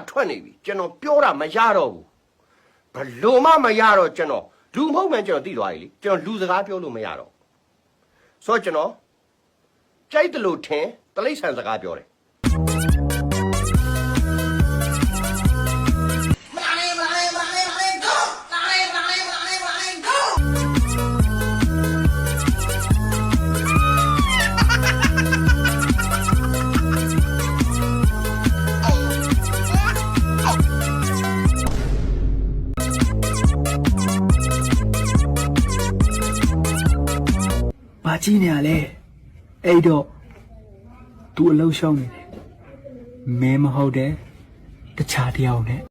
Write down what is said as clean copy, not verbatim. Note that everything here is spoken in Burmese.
ထွက်နေပြီကျွန်တော်ပြောတာမရတော့ဘူးဘလို့မှမရတော့ကျွန်တော်လူမဟုတ်မှကျွန်တော်သိသွားပြီလေကျွန်တော်လူစကားပြောလို့မရတော့ဆိုတော့ကျွန်တော်ကြိုက်တယ်လို့ထင်တလိษံစကားပြောတယ်ဘာကြည့်နေရလဲအဲ့တော့ तू အလုံးရှောင်းနေတယ်မင်းမဟုတ်တဲ့တခြားတယောက်နဲ့